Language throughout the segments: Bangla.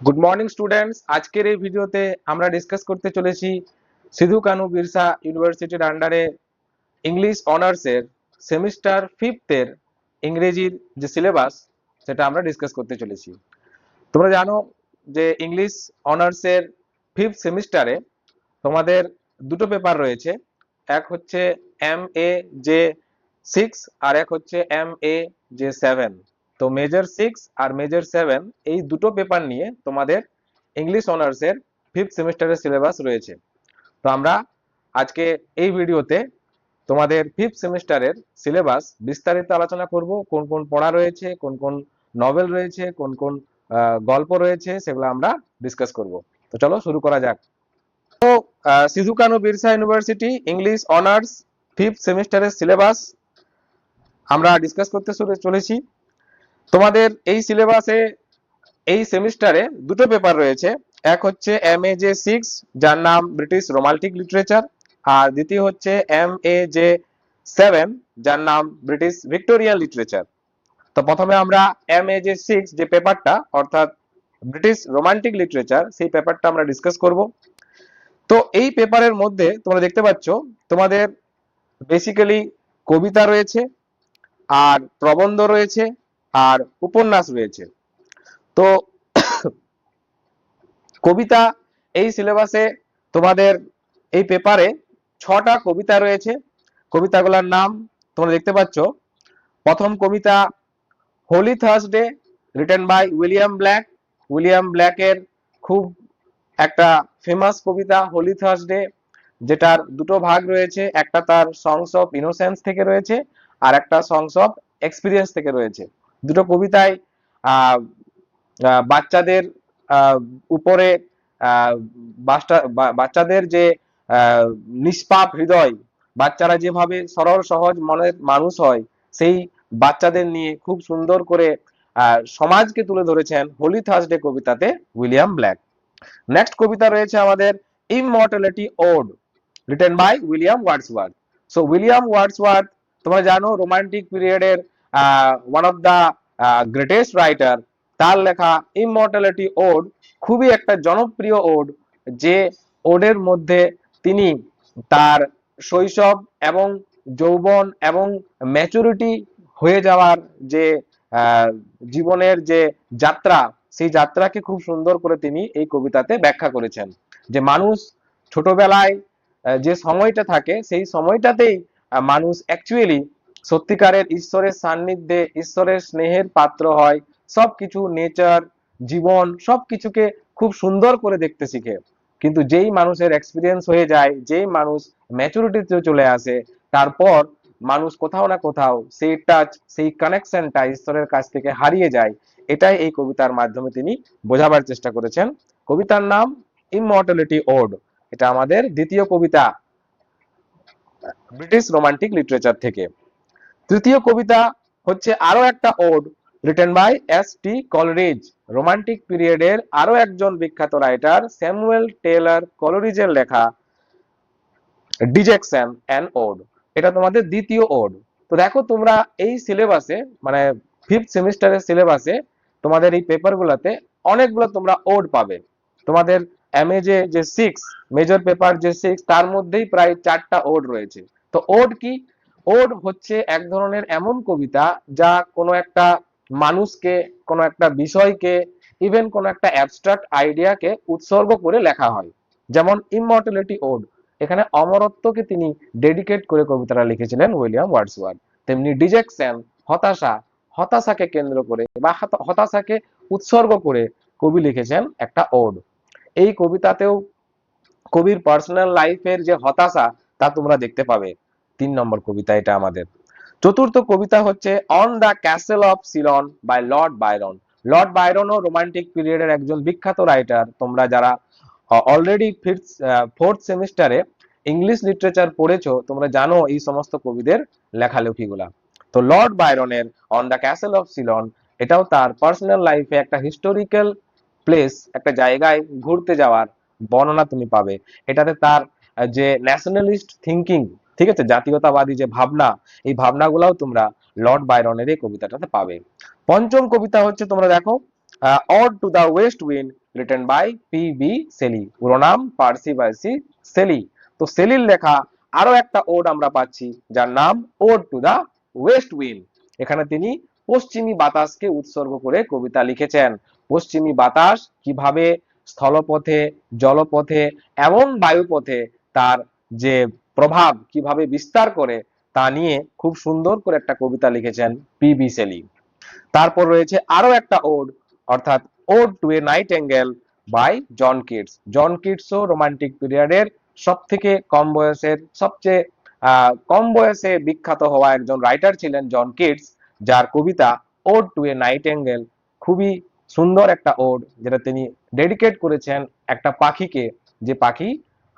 গুড মর্নিং স্টুডেন্টস, আজকের এই ভিডিওতে আমরা ডিসকাস করতে চলেছি সিধু কানু বিরসা ইউনিভার্সিটির আন্ডারে ইংলিশ অনার্সের সেমিস্টার ফিফথের ইংরেজির যে সিলেবাস সেটা আমরা ডিসকাস করতে চলেছি। তোমরা জানো যে ইংলিশ অনার্সের ফিফথ সেমিস্টারে তোমাদের দুটো পেপার রয়েছে, এক হচ্ছে MA-J6 আর এক হচ্ছে MA-J7। তো মেজর 6 আর মেজর 7 এই দুটো পেপার নিয়ে তোমাদের ইংলিশ অনার্সের ফিফথ সেমিস্টারের সিলেবাস রয়েছে। তো আমরা আজকে এই ভিডিওতে তোমাদের ফিফথ সেমিস্টারের সিলেবাস বিস্তারিত আলোচনা করব, কোন কোন পড়া রয়েছে, কোন কোন নভেল রয়েছে, কোন কোন গল্প রয়েছে, সেগুলো আমরা ডিসকাস করব। তো চলো শুরু করা যাক। Sidhu Kanu Birsa university English honours fifth সেমিস্টারের সিলেবাস আমরা ডিসকাস করতে চলেছি। তোমাদের এই সিলেবাসে এই সেমিস্টারে দুটো পেপার রয়েছে, এক হচ্ছে MA-J6 যার নাম ব্রিটিশ রোমান্টিক লিটারেচার, আর দ্বিতীয় হচ্ছে MA-J7 যার নাম ব্রিটিশ ভিক্টোরিয়ান লিটারেচার। তো প্রথমে আমরা MA-J6 যে পেপারটা অর্থাৎ ব্রিটিশ রোমান্টিক লিটারেচার সেই পেপারটা আমরা ডিসকাস করব। তো এই পেপারের মধ্যে তোমরা দেখতে পাচ্ছ তোমাদের বেসিক্যালি কবিতা রয়েছে, আর প্রবন্ধ রয়েছে, আর উপন্যাস রয়েছে। তো কবিতা এই সিলেবাসে তোমাদের এই পেপারে 6টা কবিতা রয়েছে। কবিতাগুলোর নাম তোমরা দেখতে পাচ্ছ। প্রথম কবিতা Holy Thursday, written by William Blake. William ব্ল্যাকের খুব একটা ফেমাস কবিতা হোলি থার্সডে, যেটার দুটো ভাগ রয়েছে, একটা তার সংস অফ ইনোসেন্স থেকে রয়েছে আর একটা সংস অফ এক্সপিরিয়েন্স থেকে রয়েছে। দুটো কবিতায় আহ বাচ্চাদের উপরে বাচ্চাদের যে নিষ্পাপ হৃদয়, বাচ্চারা যেভাবে সরল সহজ মনের মানুষ হয়, সেই বাচ্চাদের নিয়ে খুব সুন্দর করে সমাজকে তুলে ধরেছেন হোলি থার্সডে কবিতাতে উইলিয়াম ব্ল্যাক। নেক্সট কবিতা রয়েছে আমাদের Immortality Ode, written by William Wordsworth. So William Wordsworth তোমরা জানো রোমান্টিক পিরিয়ডের one of the greatest writer. তার লেখা ইমমর্টালিটি ওড খুবই একটা জনপ্রিয় ওড, যে ওডের মধ্যে তিনি তার শৈশব এবং যৌবন এবং ম্যাচুরিটি হয়ে যাওয়ার যে জীবনের যে যাত্রা, সেই যাত্রাকে খুব সুন্দর করে তিনি এই কবিতাতে ব্যাখ্যা করেছেন। যে মানুষ ছোটবেলায় যে সময়টা থাকে সেই সময়টাতেই মানুষ অ্যাকচুয়ালি সত্যিকারের ঈশ্বরের সান্নিধ্যে ঈশ্বরের স্নেহের পাত্র হয়, সবকিছু নেচার জীবন সবকিছুকে খুব সুন্দর করে দেখতে শিখে। কিন্তু যেই মানুষের এক্সপিরিয়েন্স হয়ে যায়, যেই মানুষ ম্যাচুরিটিতে চলে আসে, তারপর মানুষ কোথাও না কোথাও সেই টাচ সেই কানেকশনটা ঈশ্বরের কাছ থেকে হারিয়ে যায়। এটাই এই কবিতার মাধ্যমে তিনি বোঝাবার চেষ্টা করেছেন। কবিতার নাম ইমমর্টালিটি ওড। এটা আমাদের দ্বিতীয় কবিতা ব্রিটিশ রোমান্টিক লিটারেচার থেকে। তৃতীয় কবিতা হচ্ছে আরো একটা ode, written by S.T. Coleridge. Romantic পিরিয়ডের আরো একজন বিখ্যাত রাইটার স্যামুয়েল টেলর কলরিজের লেখা ডিজেকশন অ্যান্ড ওড। এটা তোমাদের দ্বিতীয় ওড। তো দেখো তোমরা এই সিলেবাসে মানে ফিফথ সেমিস্টারের সিলেবাসে তোমাদের এই পেপারগুলোতে অনেকগুলো তোমরা ওড পাবে। তোমাদের এমএ যে 6 মেজর পেপার যে 6 তার মধ্যেই প্রায় 4টা ওড রয়েছে। তো ওড কি? ওড হচ্ছে এক ধরনের এমন কবিতা যা কোনো একটা মানুষকে, কোনো একটা বিষয়কে, ইভেন কোনো একটা অ্যাবস্ট্রাক্ট আইডিয়াকে উৎসর্গ করে লেখা হয়। যেমন ইমমর্টালিটি ওড, এখানে অমরত্বকে তিনি ডেডিকেট করে কবিতাটা লিখেছিলেন উইলিয়াম ওয়ার্ডসওয়ার্থ। তেমনি ডিজেকশন, হতাশা, হতাশাকে কেন্দ্র করে বা হতাশাকে উৎসর্গ করে কবি লিখেছেন একটা ওড। এই কবিতাতেও কবির পার্সোনাল লাইফের যে হতাশা তা তোমরা দেখতে পাবে। 3 নম্বর কবিতা এটা আমাদের। চতুর্থ কবিতা হচ্ছে On the castle of Ceylon by Lord Byron. Lord বায়রনও রোমান্টিক পিরিয়ডের একজন বিখ্যাত রাইটার। তোমরা যারা অলরেডি ফোর্থ সেমিস্টারে ইংলিশ লিটারেচার পড়েছো তোমরা জানো এই সমস্ত কবিদের লেখালেখিগুলা। তো লর্ড বায়রনের on the castle of Ceylon, এটাও তার পার্সোনাল লাইফে একটা হিস্টোরিক্যাল প্লেস, একটা জায়গায় ঘুরতে যাওয়ার বর্ণনা তুমি পাবে। এটাতে তার যে ন্যাশনালিস্ট থিঙ্কিং, ঠিক আছে, জাতীয়তাবাদী যে ভাবনা, এই ভাবনাগুলাও তোমরা লর্ড বায়রনের এই কবিতাটাতে পাবে। পঞ্চম কবিতা হচ্ছে তোমরা দেখো Ode to the West Wind written by P B. Shelley. পুরো নাম পার্সি বার্সি শেলি। তো শেলির লেখা আরো একটা ওড আমরা পাচ্ছি যার নাম ode to the West wind. এখানে তিনি পশ্চিমী বাতাসকে উৎসর্গ করে কবিতা লিখেছেন। পশ্চিমী বাতাস কিভাবে স্থলপথে, জলপথে এবং বায়ুপথে তার যে প্রভাব কিভাবে বিস্তার করে তা নিয়ে খুব সুন্দর করে একটা কবিতা লিখেছেন পি.বি. শেলি। তারপর রয়েছে আরো একটা ওড, অর্থাৎ Ode to a Nightingale by John Keats. John কিটসও রোমান্টিক পিরিয়ডের সব থেকে কম বয়সের, সবচেয়ে কম বয়সে বিখ্যাত হওয়া একজন রাইটার ছিলেন জন কিটস, যার কবিতা ওড টু এ নাইটেঙ্গেল খুবই সুন্দর একটা ওড, যেটা তিনি ডেডিকেট করেছেন একটা পাখিকে, যে পাখি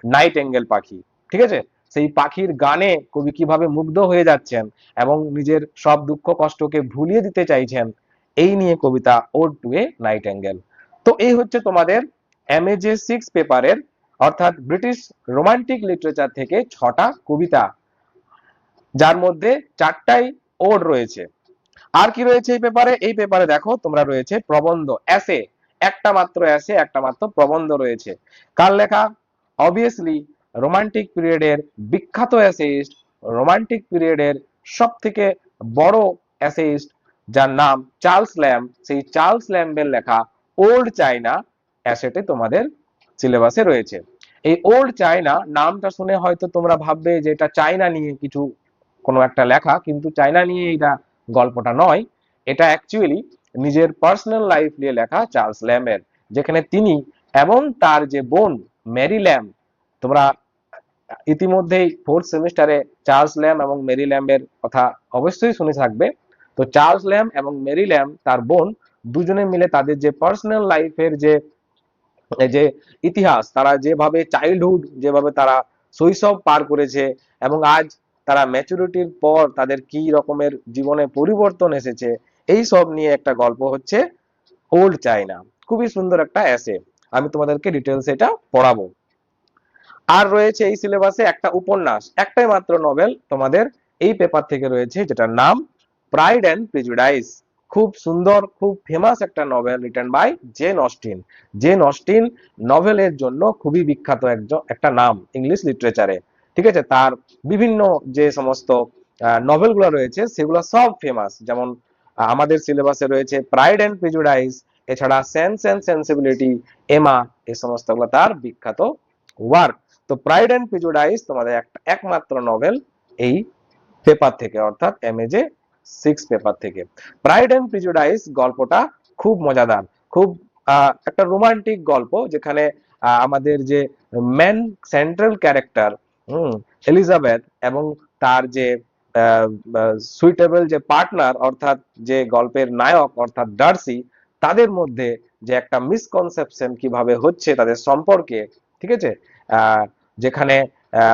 নাইটেঙ্গেল পাখি। ঠিক আছে, সেই পাখির গানে কবি কিভাবে মুগ্ধ হয়ে যাচ্ছেন এবং নিজের সব দুঃখ কষ্টকে ভুলিয়ে দিতে চাইছেন, এই নিয়ে কবিতা ওড টু এ নাইটেঙ্গেল। তো এই হচ্ছে তোমাদের এমএজে 6 পেপারের, অর্থাৎ ব্রিটিশ রোমান্টিক লিটারেচার থেকে 6টা কবিতা, যার মধ্যে 4টাই ওড রয়েছে। আর কি রয়েছে এই পেপারে? এই পেপারে দেখো তোমরা রয়েছে প্রবন্ধ, এসে, একটা মাত্র এসে, একটা মাত্র প্রবন্ধ রয়েছে। কার লেখা? অবভিয়াসলি রোমান্টিক পিরিয়ডের বিখ্যাত এসেইস্ট, রোমান্টিক পিরিয়ডের সব থেকে বড় এসেইস্ট, যার নাম চার্লস ল্যাম্ব। সেই চার্লস ল্যাম্বের লেখা ওল্ড চায়না এসেটে তোমাদের সিলেবাসে রয়েছে। এই ওল্ড চায়না নামটা শুনে হয়তো তোমরা ভাববে যে এটা চায়না নিয়ে কিছু কোনো একটা লেখা, কিন্তু চায়না নিয়ে এটা গল্পটা নয়। এটা অ্যাকচুয়ালি নিজের পার্সোনাল লাইফ নিয়ে লেখা চার্লস ল্যাম্বের, যেখানে তিনি এবং তার যে বোন মেরি ল্যাম্ব, তোমরা ইতিমধ্যেই 4th সেমিস্টারে চার্লস ল্যাম্ব এবং মেরি ল্যাম্বের কথা অবশ্যই শুনে থাকবে। তো চার্লস ল্যাম্ব এবং মেরি ল্যাম্ব তার বোন দুজনে মিলে তাদের যে পার্সোনাল লাইফের যে যে ইতিহাস, তারা যেভাবে চাইল্ডহুড, যেভাবে তারা শৈশব পার করেছে এবং আজ তারা ম্যাচুরিটির পর তাদের কি রকমের জীবনে পরিবর্তন এসেছে, এই সব নিয়ে একটা গল্প হচ্ছে ওল্ড চায়না। খুবই সুন্দর একটা এসে, আমি তোমাদেরকে ডিটেলস এটা পড়াবো। আর রয়েছে এই সিলেবাসে একটা উপন্যাস, একটাই মাত্র নভেল তোমাদের এই পেপার থেকে রয়েছে, যেটার নাম প্রাইড অ্যান্ড প্রেজুডাইস। খুব সুন্দর, খুব ফেমাস একটা novel written by Jane Austen. Jane Austen নভেলের জন্য খুবই বিখ্যাত একটা নাম ইংলিশ লিটারেচারে। ঠিক আছে, তার বিভিন্ন যে সমস্ত নভেলগুলো রয়েছে সেগুলো সব ফেমাস। যেমন আমাদের সিলেবাসে রয়েছে প্রাইড অ্যান্ড প্রেজুডাইস, এছাড়া সেন্স অ্যান্ড সেন্সিবিলিটি, এমা, এই সমস্তগুলো তার বিখ্যাত ওয়ার্ক। তো প্রাইড অ্যান্ড প্রেজুডাইস তোমাদের একটা একমাত্র নভেল এই পেপার থেকে, অর্থাৎ এমএজে 6 পেপার থেকে। প্রাইড অ্যান্ড প্রেজুডাইস গল্পটা খুব মজাদার, খুব একটা রোমান্টিক গল্প, যেখানে আমাদের যে মেন সেন্ট্রাল ক্যারেক্টার এলিজাবেথ এবং তার যে সুইটেবল যে পার্টনার, অর্থাৎ যে গল্পের নায়ক অর্থাৎ ডার্সি, তাদের মধ্যে যে একটা মিসকনসেপশন কিভাবে হচ্ছে তাদের সম্পর্কে। ঠিক আছে, যেখানে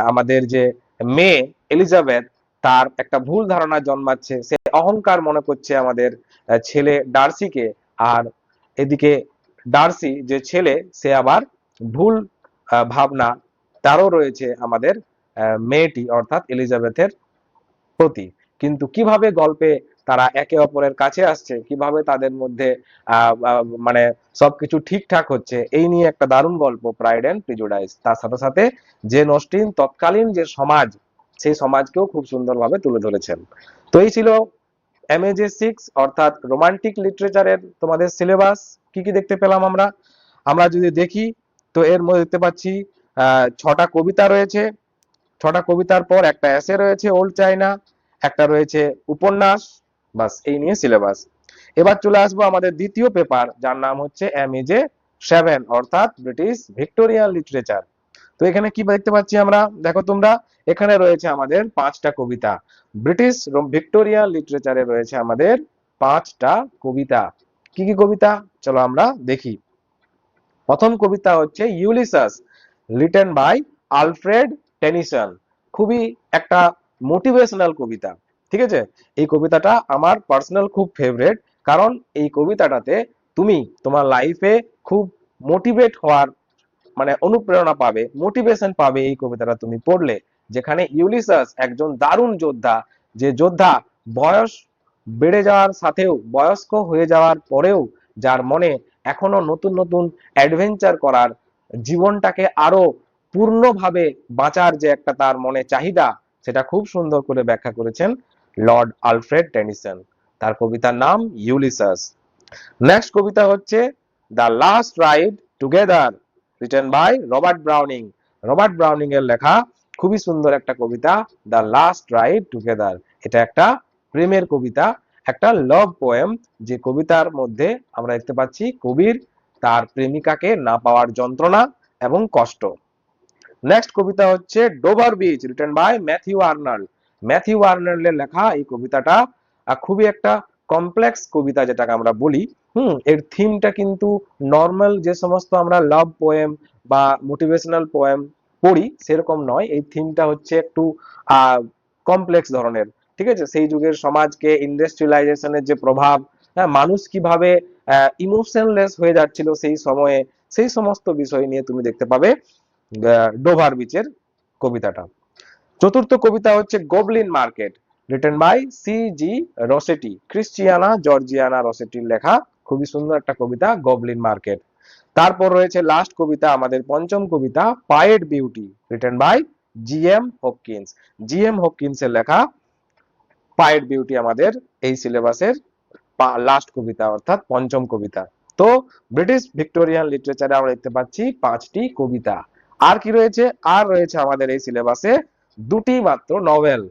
আমাদের যে মেয়ে এলিজাবেথ, তার একটা ভুল ধারণা জন্মাচ্ছে, সে অহংকার মনে করছে আমাদের ছেলে ডার্সিকে, আর এদিকে ডার্সি যে ছেলে সে আবার ভুল ভাবনা তারও রয়েছে আমাদের মেয়েটি অর্থাৎ এলিজাবেথের প্রতি। কিন্তু কিভাবে গল্পে তারা একে অপরের কাছে আসছে, কিভাবে তাদের মধ্যে মানে সবকিছু ঠিকঠাক হচ্ছে, এই নিয়ে একটা দারুণ গল্প প্রাইড অ্যান্ড প্রেজুডাইস। তার সাথে সাথে জেন অস্টিন তৎকালীন যে সমাজ, সেই সমাজকেও খুব সুন্দরভাবে তুলে ধরেছেন। তো এই ছিল এমএজে 6 অর্থাৎ রোমান্টিক লিটারেচারের তোমাদের সিলেবাস। কি কি দেখতে পেলাম আমরা? আমরা যদি দেখি তো এর মধ্যে দেখতে পাচ্ছি 6টা কবিতা রয়েছে, 6টা কবিতার পর একটা এসে রয়েছে ওল্ড চায়না, একটা রয়েছে উপন্যাস, বাস এই নিয়ে সিলেবাস। এবার চলে আসবো আমাদের দ্বিতীয় পেপার, যার নাম হচ্ছে এমএজে 7 অর্থাৎ ব্রিটিশ ভিক্টোরিয়ান লিটারেচার। তো এখানে কি দেখতে পাচ্ছি আমরা? দেখো তোমরা, এখানে রয়েছে আমাদের 5টা কবিতা। ব্রিটিশ ভিক্টোরিয়ান লিটারেচারে রয়েছে আমাদের 5টা কবিতা। কি কি কবিতা চলো আমরা দেখি। প্রথম কবিতা হচ্ছে ইউলিসাস, রিটেন বাই আলফ্রেড টেনিসন। খুবই একটা মোটিভেশনাল কবিতা। ঠিক আছে, এই কবিতাটা আমার পার্সোনাল খুব ফেভারিট, কারণ এই কবিতাটাতে তুমি তোমার লাইফে খুব মোটিভেট হওয়ার মানে অনুপ্রেরণা পাবে, মোটিভেশন পাবে এই কবিতাটা তুমি পড়লে। যেখানে ইউলিসাস একজন দারুণ যোদ্ধা, যে যোদ্ধা বয়স বেড়ে যাওয়ার সাথেও, বয়স্ক হয়ে যাওয়ার পরেও যার মনে এখনো নতুন নতুন অ্যাডভেঞ্চার করার, জীবনটাকে আরো পূর্ণভাবে বাঁচার যে একটা তার মনে চাহিদা, সেটা খুব সুন্দর করে ব্যাখ্যা করেছেন লর্ড আলফ্রেড টেনিসন। তার কবিতার নাম ইউলিসাস। নেক্সট কবিতা হচ্ছে the last ride together, written by Robert Browning. Robert Browning এর লেখা খুবই সুন্দর একটা কবিতা, দ্য লাস্ট রাইড টুগেদার। এটা একটা প্রেমের কবিতা, একটা লাভ পোয়েম, যে কবিতার মধ্যে আমরা দেখতে পাচ্ছি কবির তার প্রেমিকাকে না পাওয়ার যন্ত্রণা এবং কষ্ট। নেক্সট কবিতা হচ্ছে Dover Beach, written by Matthew Arnold. Matthew আর্নল্ডের লেখা এই কবিতাটা খুবই একটা কমপ্লেক্স কবিতা যেটাকে আমরা বলি। এর থিমটা কিন্তু নর্মাল যে সমস্ত আমরা লাভ পোয়েম বা মোটিভেশনাল পোয়েম পড়ি সেরকম নয়। এই থিমটা হচ্ছে একটু কমপ্লেক্স ধরনের। ঠিক আছে, সেই যুগের সমাজকে, ইন্ডাস্ট্রিয়ালাইজেশনের যে প্রভাব, হ্যাঁ, মানুষ কিভাবে ইমোশনলেস হয়ে যাচ্ছিল সেই সময়ে, সেই সমস্ত বিষয় নিয়ে তুমি দেখতে পাবে ডোভার বিচের কবিতাটা। চতুর্থ কবিতা হচ্ছে Goblin Market, written by C G Rossetti. Christina Georgiana রসেটির লেখা খুবই সুন্দর একটা কবিতা গবলিন মার্কেট। তারপর রয়েছে লাস্ট কবিতা, আমাদের পঞ্চম কবিতা Pied Beauty, written by G M Hopkins. G M Hopkins এর লেখা পায়েড বিউটি আমাদের এই সিলেবাসের লাস্ট কবিতা, অর্থাৎ পঞ্চম কবিতা। তো ব্রিটিশ ভিক্টোরিয়ান লিটারেচারে আমরা দেখতে পাচ্ছি 5টি কবিতা। আর কি রয়েছে? আর রয়েছে আমাদের এই সিলেবাসে দুটি মাত্র নভেল।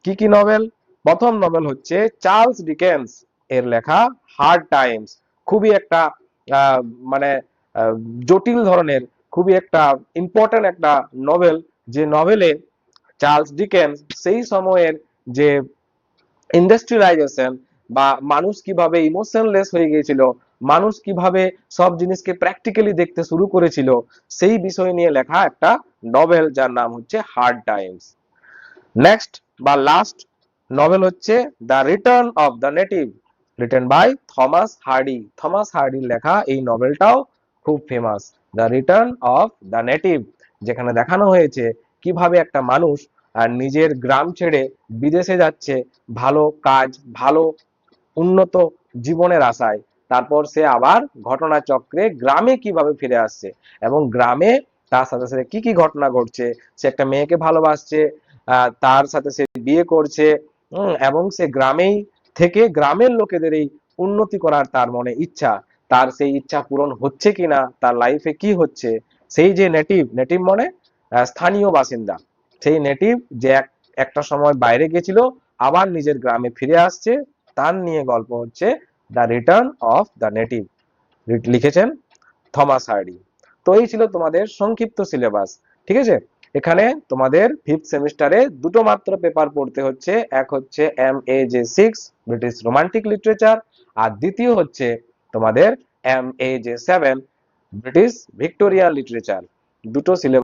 কি কি নভেল? প্রথম নভেল হচ্ছে চার্লস ডিকেন্স এর লেখা হার্ড টাইমস। খুবই একটা আহ, মানে আহ, জটিল ধরনের, খুবই একটা ইম্পর্টেন্ট একটা নভেল, যে নভেলে চার্লস ডিকেন্স সেই সময়ের যে ইন্ডাস্ট্রিয়ালাইজেশন বা মানুষ কিভাবে ইমোশনলেস হয়ে গিয়েছিল, মানুষ কিভাবে সব জিনিসকে প্র্যাকটিক্যালি দেখতে শুরু করেছিল, সেই বিষয় নিয়ে লেখা একটা নভেল যার নাম হচ্ছে হার্ড টাইমস। নেক্সট বা লাস্ট নভেল হচ্ছে The Return of the Native, written by Thomas Hardy. Thomas হার্ডির লেখা এই নভেলটাও খুব famous, the Return of the Native, যেখানে দেখানো হয়েছে কিভাবে একটা মানুষ আর নিজের গ্রাম ছেড়ে বিদেশে যাচ্ছে ভালো কাজ, ভালো উন্নত জীবনের আশায়, তারপর সে আবার ঘটনাচক্রে গ্রামে কিভাবে ফিরে আসছে, এবং গ্রামে তার সাথে সাথে কি কি ঘটনা ঘটছে। সে একটা মেয়েকে ভালোবাসছে, তার সাথে সে বিয়ে করছে, এবং সে গ্রামেই থেকে গ্রামের লোকেদের এই উন্নতি করার তার মনে ইচ্ছা, তার সেই ইচ্ছা পূরণ হচ্ছে কিনা, তার লাইফে কি হচ্ছে। সেই যে নেটিভ, নেটিভ মানে স্থানীয় বাসিন্দা, সেই নেটিভ যে একটা সময় বাইরে গেছিল আবার নিজের গ্রামে ফিরে আসছে, তার নিয়ে গল্প হচ্ছে The Return of the native, লিখেছেন থমাস হার্ডি। তো এই ছিল তোমাদের সংক্ষিপ্ত সিলেবাস। ঠিক আছে, এখানে তোমাদের ফিফথ সেমিস্টারে দুটো মাত্র পেপার পড়তে হচ্ছে, এক হচ্ছে MAJ6 ব্রিটিশ রোমান্টিক লিটারেচার, আর দ্বিতীয় হচ্ছে তোমাদের MAJ7 ব্রিটিশ ভিক্টোরিয়ান লিটারেচার। দুটো সিলেবাস